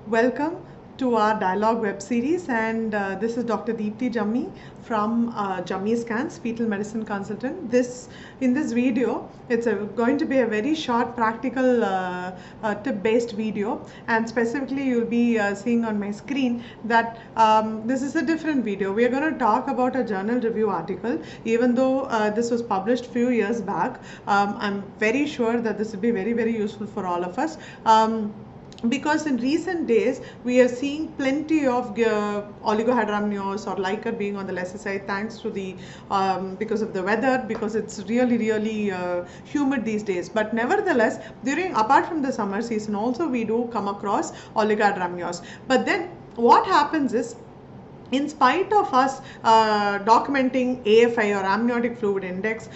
Welcome to our dialogue web series, and this is Dr. Deepthi Jammi from Jammiscans, fetal medicine consultant. In this video, it's going to be a very short, practical, tip-based video, and specifically, you'll be seeing on my screen that this is a different video. We are going to talk about a journal review article. Even though this was published few years back, I'm very sure that this will be very, very useful for all of us. Because in recent days we are seeing plenty of oligohydramnios or liker being on the lesser side, thanks to the because of the weather, because it's really humid these days. But nevertheless, apart from the summer season also, we do come across oligohydramnios. But then what happens is, in spite of us documenting AFI or amniotic fluid index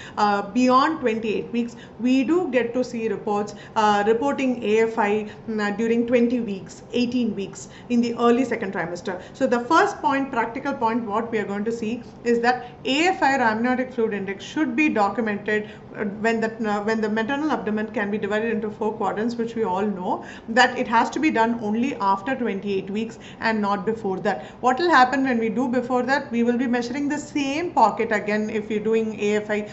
beyond 28 weeks, we do get to see reports reporting AFI during 20 weeks, 18 weeks in the early second trimester. So the first point, practical point, what we are going to see is that AFI or amniotic fluid index should be documented when the maternal abdomen can be divided into 4 quadrants, which we all know that it has to be done only after 28 weeks and not before that. What will happen when we do before that? We will be measuring the same pocket again if you're doing AFI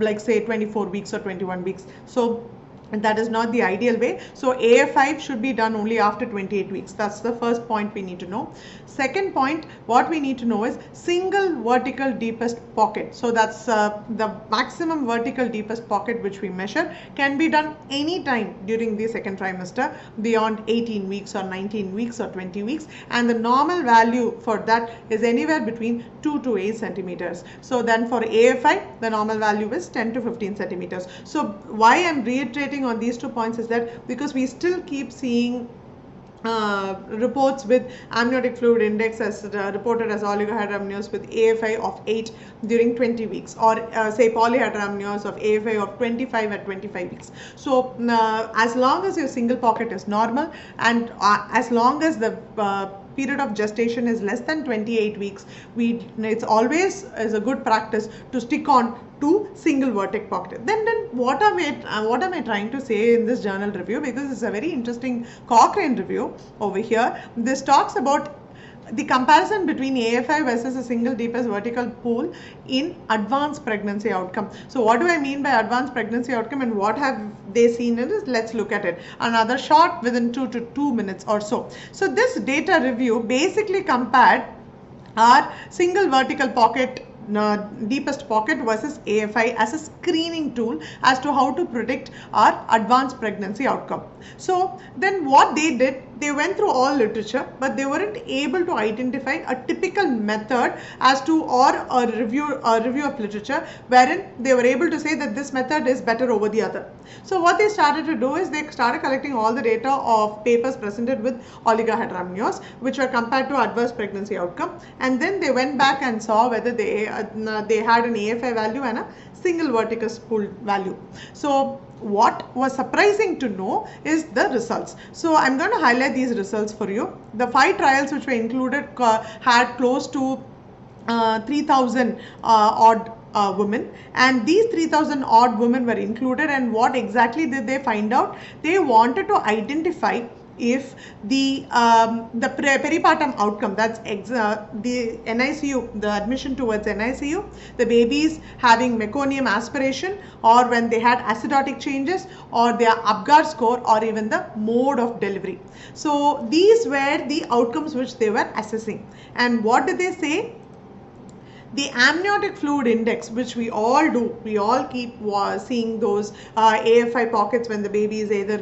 like say 24 weeks or 21 weeks. So that is not the ideal way. So AFI should be done only after 28 weeks. That's the first point we need to know. Second point, what we need to know is single vertical deepest pocket. So that's the maximum vertical deepest pocket which we measure can be done anytime during the second trimester beyond 18 weeks or 19 weeks or 20 weeks, and the normal value for that is anywhere between 2 to 8 centimeters. So then for AFI, the normal value is 10 to 15 centimeters. So why I'm reiterating on these 2 points is that because we still keep seeing reports with amniotic fluid index as reported as oligohydramnios with AFI of 8 during 20 weeks, or say polyhydramnios of AFI of 25 at 25 weeks. So as long as your single pocket is normal, and as long as the period of gestation is less than 28 weeks, it's always is a good practice to stick on to single vertex pocket. Then what am I trying to say in this journal review? Because it's a very interesting Cochrane review over here. This talks about the comparison between AFI versus a single deepest vertical pool in advanced pregnancy outcome. So what do I mean by advanced pregnancy outcome, and what have they seen in this? Let's look at it. Another shot within 2 minutes or so. So this data review basically compared our single vertical pocket deepest pocket versus AFI as a screening tool as to how to predict our advanced pregnancy outcome. So then what they did, they went through all literature, but they weren't able to identify a typical method as to, or a review of literature wherein they were able to say that this method is better over the other. So what they started to do is they started collecting all the data of papers presented with oligohydramnios which were compared to adverse pregnancy outcome, and then they went back and saw whether they had an AFI value and a single vertical pool value. So what was surprising to know is the results. So I'm going to highlight these results for you. The 5 trials which were included had close to 3,000 odd women, and these 3,000 odd women were included. And what exactly did they find out? They wanted to identify if the peripartum outcome, that's the NICU, the admission towards NICU, the babies having meconium aspiration, or when they had acidotic changes, or their Apgar score, or even the mode of delivery. So these were the outcomes which they were assessing. And what did they say? The amniotic fluid index, which we all do, we all keep seeing those AFI pockets when the baby is either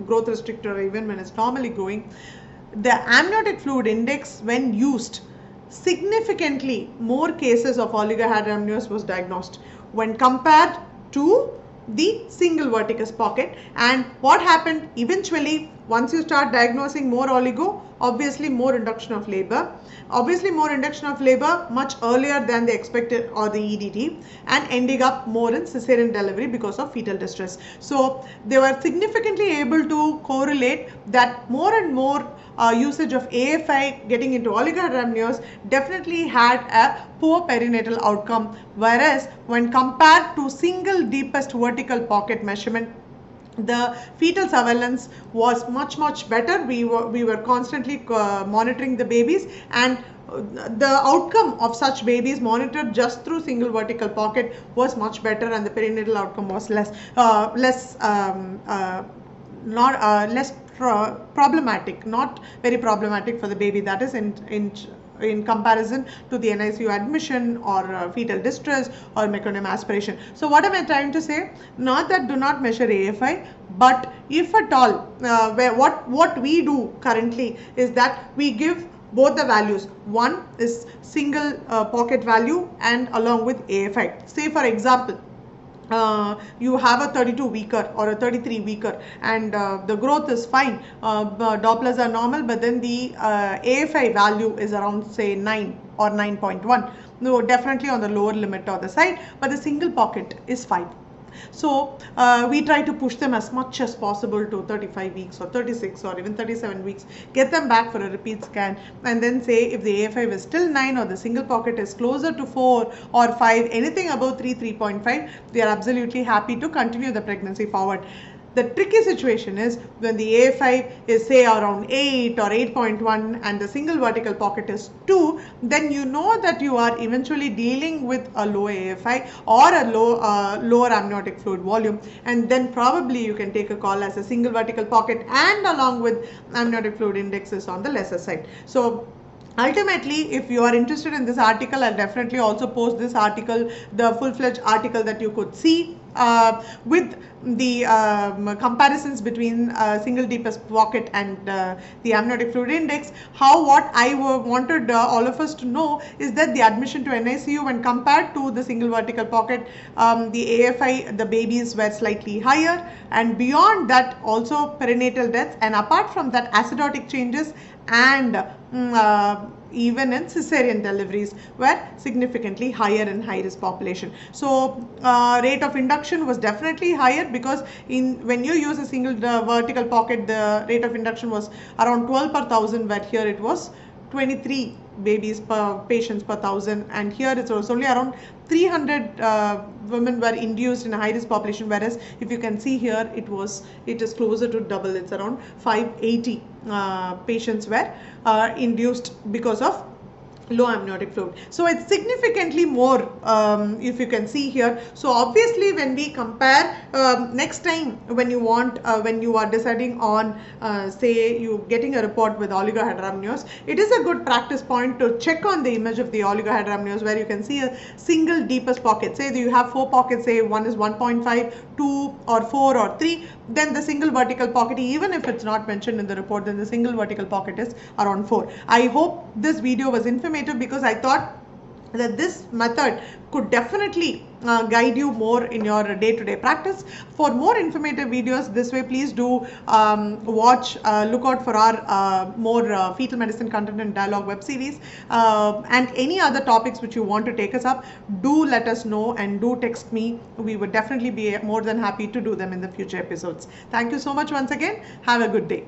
growth restricted or even when it's normally growing. The amniotic fluid index, when used, significantly more cases of oligohydramnios was diagnosed when compared to the single verticus pocket. And what happened eventually, once you start diagnosing more oligo, obviously more induction of labor, much earlier than they expected, or the EDT, and ending up more in cesarean delivery because of fetal distress. So they were significantly able to correlate that more and more usage of AFI getting into oligohydramnios definitely had a poor perinatal outcome, whereas when compared to single deepest vertical pocket measurement, the fetal surveillance was much better. We were constantly monitoring the babies, and the outcome of such babies monitored just through single vertical pocket was much better, and the perinatal outcome was less problematic, not very problematic for the baby. That is in comparison to the NICU admission or fetal distress or meconium aspiration. So what am I trying to say? Not that do not measure AFI, but if at all, what we do currently is that we give both the values. One is single pocket value and along with AFI. Say for example, you have a 32 weeker or a 33 weeker, and the growth is fine, Dopplers are normal, but then the AFI value is around say 9 or 9.1. No, definitely on the lower limit or the side, but the single pocket is 5. So we try to push them as much as possible to 35 weeks or 36 or even 37 weeks, get them back for a repeat scan, and then say if the AFI is still 9 or the single pocket is closer to 4 or 5, anything above 3.5, we are absolutely happy to continue the pregnancy forward. The tricky situation is when the AFI is say around 8 or 8.1 and the single vertical pocket is 2, then you know that you are eventually dealing with a low AFI or a lower amniotic fluid volume, and then probably you can take a call as a single vertical pocket and along with amniotic fluid index is on the lesser side. So ultimately, if you are interested in this article, I'll definitely also post this article, the full-fledged article that you could see with the comparisons between single deepest pocket and the amniotic fluid index. What I wanted all of us to know is that the admission to NICU when compared to the single vertical pocket, the AFI, the babies were slightly higher, and beyond that also perinatal deaths, and apart from that acidotic changes and even in cesarean deliveries were significantly higher in high risk population. So rate of induction was definitely higher, because when you use a single vertical pocket, the rate of induction was around 12 per thousand, where here it was 23 babies per patients per thousand, and here it was only around 300 women were induced in a high risk population, whereas if you can see here it is closer to double. It's around 580 patients were induced because of low amniotic fluid. So it's significantly more, if you can see here. So obviously when we compare, next time when you are deciding on say you getting a report with oligohydramnios, it is a good practice point to check on the image of the oligohydramnios, where you can see a single deepest pocket. Say you have 4 pockets, say one is 1.5, 2 or 4 or 3, then the single vertical pocket, even if it's not mentioned in the report, then the single vertical pocket is around 4. I hope this video was informative, because I thought that this method could definitely guide you more in your day-to-day practice. For more informative videos this way, please do look out for our more fetal medicine content and dialogue web series, and any other topics which you want to take us up, do let us know and do text me. We would definitely be more than happy to do them in the future episodes. Thank you so much once again. Have a good day.